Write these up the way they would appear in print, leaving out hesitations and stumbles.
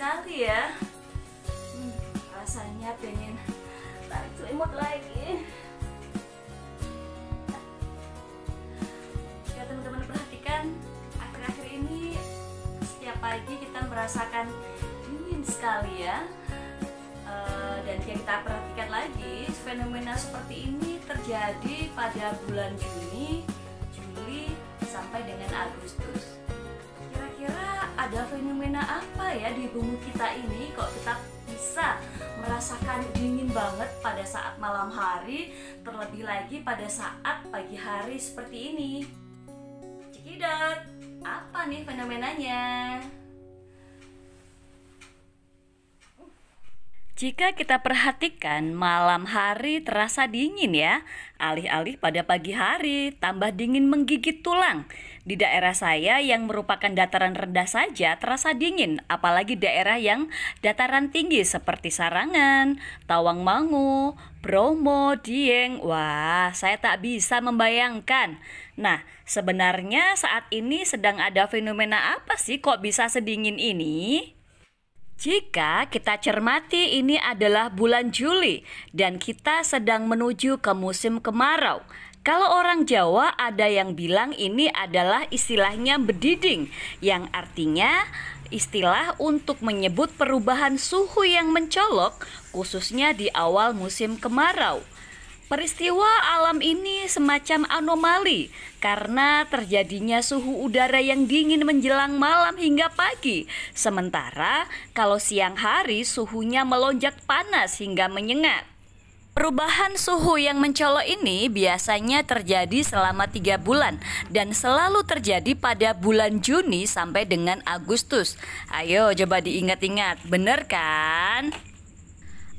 sekali ya. Rasanya pengen tarik selimut lagi. Ya teman-teman perhatikan, akhir-akhir ini setiap pagi kita merasakan dingin sekali ya. Dan jika kita perhatikan lagi, fenomena seperti ini terjadi pada bulan Juni, Juli, sampai dengan Agustus. Kira-kira ada fenomena apa ya di bumi kita ini kok kita bisa merasakan dingin banget pada saat malam hari, terlebih lagi pada saat pagi hari seperti ini? Cekidot, apa nih fenomenanya? Jika kita perhatikan, malam hari terasa dingin ya, alih-alih pada pagi hari tambah dingin menggigit tulang. Di daerah saya yang merupakan dataran rendah saja terasa dingin, apalagi daerah yang dataran tinggi seperti Sarangan, Tawangmangu, Bromo, Dieng. Wah, saya tak bisa membayangkan. Nah, sebenarnya saat ini sedang ada fenomena apa sih kok bisa sedingin ini? Jika kita cermati, ini adalah bulan Juli dan kita sedang menuju ke musim kemarau. Kalau orang Jawa ada yang bilang ini adalah istilahnya bediding, yang artinya istilah untuk menyebut perubahan suhu yang mencolok khususnya di awal musim kemarau. Peristiwa alam ini semacam anomali karena terjadinya suhu udara yang dingin menjelang malam hingga pagi. Sementara kalau siang hari suhunya melonjak panas hingga menyengat. Perubahan suhu yang mencolok ini biasanya terjadi selama 3 bulan dan selalu terjadi pada bulan Juni sampai dengan Agustus. Ayo coba diingat-ingat, bener kan?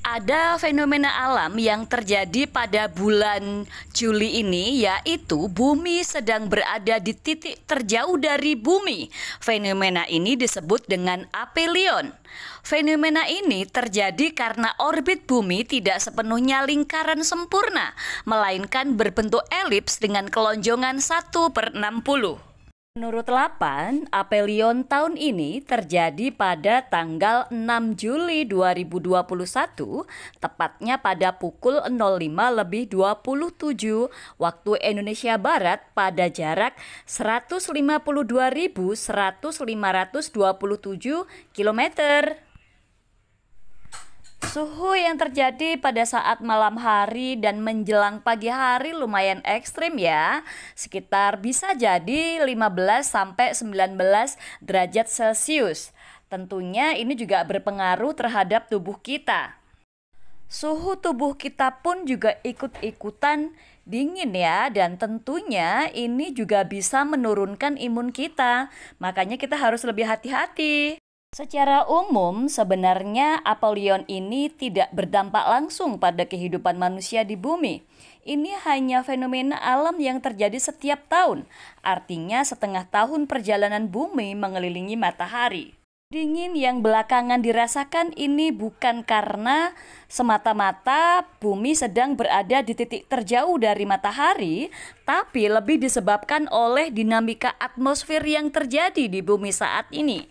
Ada fenomena alam yang terjadi pada bulan Juli ini, yaitu bumi sedang berada di titik terjauh dari bumi. Fenomena ini disebut dengan aphelion. Fenomena ini terjadi karena orbit bumi tidak sepenuhnya lingkaran sempurna, melainkan berbentuk elips dengan kelonjongan 1/60. Menurut Lapan, aphelion tahun ini terjadi pada tanggal 6 Juli 2021, tepatnya pada pukul 05:27 waktu Indonesia Barat pada jarak 152.127 km. Suhu yang terjadi pada saat malam hari dan menjelang pagi hari lumayan ekstrim ya. Sekitar bisa jadi 15-19 derajat Celcius. Tentunya ini juga berpengaruh terhadap tubuh kita. Suhu tubuh kita pun juga ikut-ikutan dingin ya, dan tentunya ini juga bisa menurunkan imun kita. Makanya kita harus lebih hati-hati. Secara umum, sebenarnya aphelion ini tidak berdampak langsung pada kehidupan manusia di bumi. Ini hanya fenomena alam yang terjadi setiap tahun, artinya setengah tahun perjalanan bumi mengelilingi matahari. Dingin yang belakangan dirasakan ini bukan karena semata-mata bumi sedang berada di titik terjauh dari matahari, tapi lebih disebabkan oleh dinamika atmosfer yang terjadi di bumi saat ini.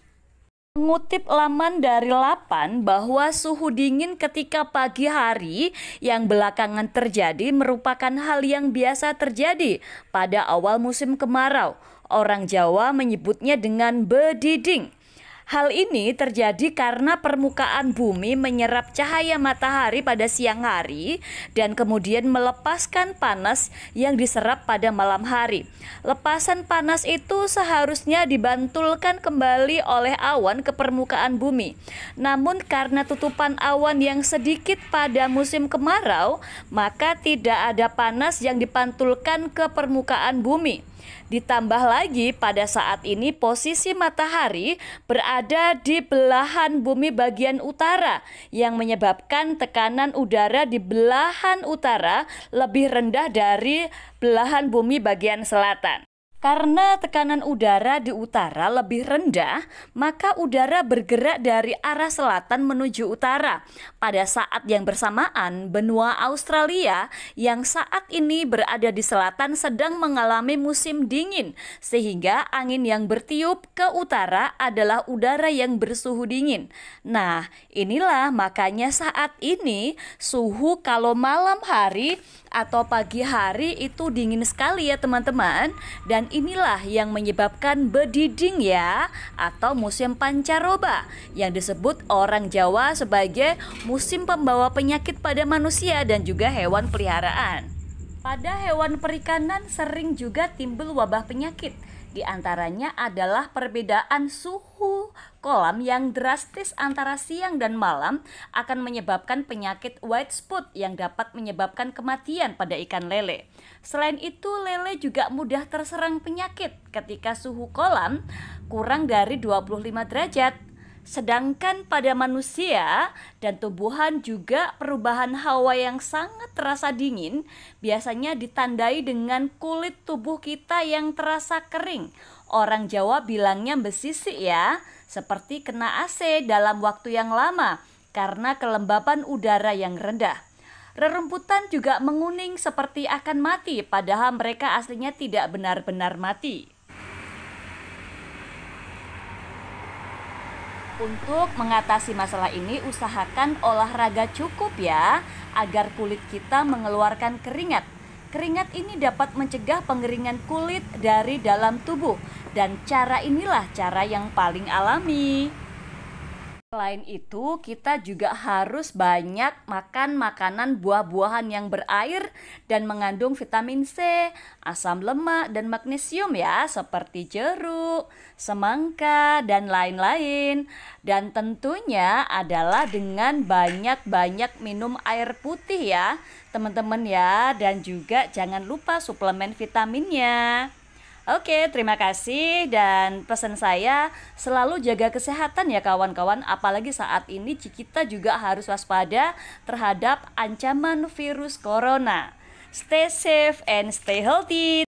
Mengutip laman dari Lapan bahwa suhu dingin ketika pagi hari yang belakangan terjadi merupakan hal yang biasa terjadi pada awal musim kemarau. Orang Jawa menyebutnya dengan bediding. Hal ini terjadi karena permukaan bumi menyerap cahaya matahari pada siang hari dan kemudian melepaskan panas yang diserap pada malam hari. Lepasan panas itu seharusnya dibantulkan kembali oleh awan ke permukaan bumi. Namun karena tutupan awan yang sedikit pada musim kemarau, maka tidak ada panas yang dipantulkan ke permukaan bumi. Ditambah lagi pada saat ini posisi matahari berada di belahan bumi bagian utara yang menyebabkan tekanan udara di belahan utara lebih rendah dari belahan bumi bagian selatan. Karena tekanan udara di utara lebih rendah, maka udara bergerak dari arah selatan menuju utara. Pada saat yang bersamaan, benua Australia yang saat ini berada di selatan sedang mengalami musim dingin, sehingga angin yang bertiup ke utara adalah udara yang bersuhu dingin. Nah, inilah makanya saat ini suhu kalau malam hari atau pagi hari itu dingin sekali ya teman-teman. Dan inilah yang menyebabkan bediding ya, atau musim pancaroba yang disebut orang Jawa sebagai musim pembawa penyakit pada manusia dan juga hewan peliharaan. Pada hewan perikanan sering juga timbul wabah penyakit. Di antaranya adalah perbedaan suhu kolam yang drastis antara siang dan malam akan menyebabkan penyakit white spot yang dapat menyebabkan kematian pada ikan lele. Selain itu, lele juga mudah terserang penyakit ketika suhu kolam kurang dari 25 derajat. Sedangkan pada manusia dan tumbuhan juga perubahan hawa yang sangat terasa dingin biasanya ditandai dengan kulit tubuh kita yang terasa kering. Orang Jawa bilangnya besisik ya, seperti kena AC dalam waktu yang lama karena kelembaban udara yang rendah. Rerumputan juga menguning seperti akan mati, padahal mereka aslinya tidak benar-benar mati. Untuk mengatasi masalah ini, usahakan olahraga cukup ya, agar kulit kita mengeluarkan keringat. Keringat ini dapat mencegah pengeringan kulit dari dalam tubuh, dan cara inilah cara yang paling alami. Selain itu, kita juga harus banyak makan makanan buah-buahan yang berair dan mengandung vitamin C, asam lemak, dan magnesium ya, seperti jeruk, semangka, dan lain-lain. Dan tentunya adalah dengan banyak-banyak minum air putih ya, teman-teman ya, dan juga jangan lupa suplemen vitaminnya. Oke, terima kasih, dan pesan saya selalu jaga kesehatan ya kawan-kawan, apalagi saat ini kita juga harus waspada terhadap ancaman virus corona. Stay safe and stay healthy.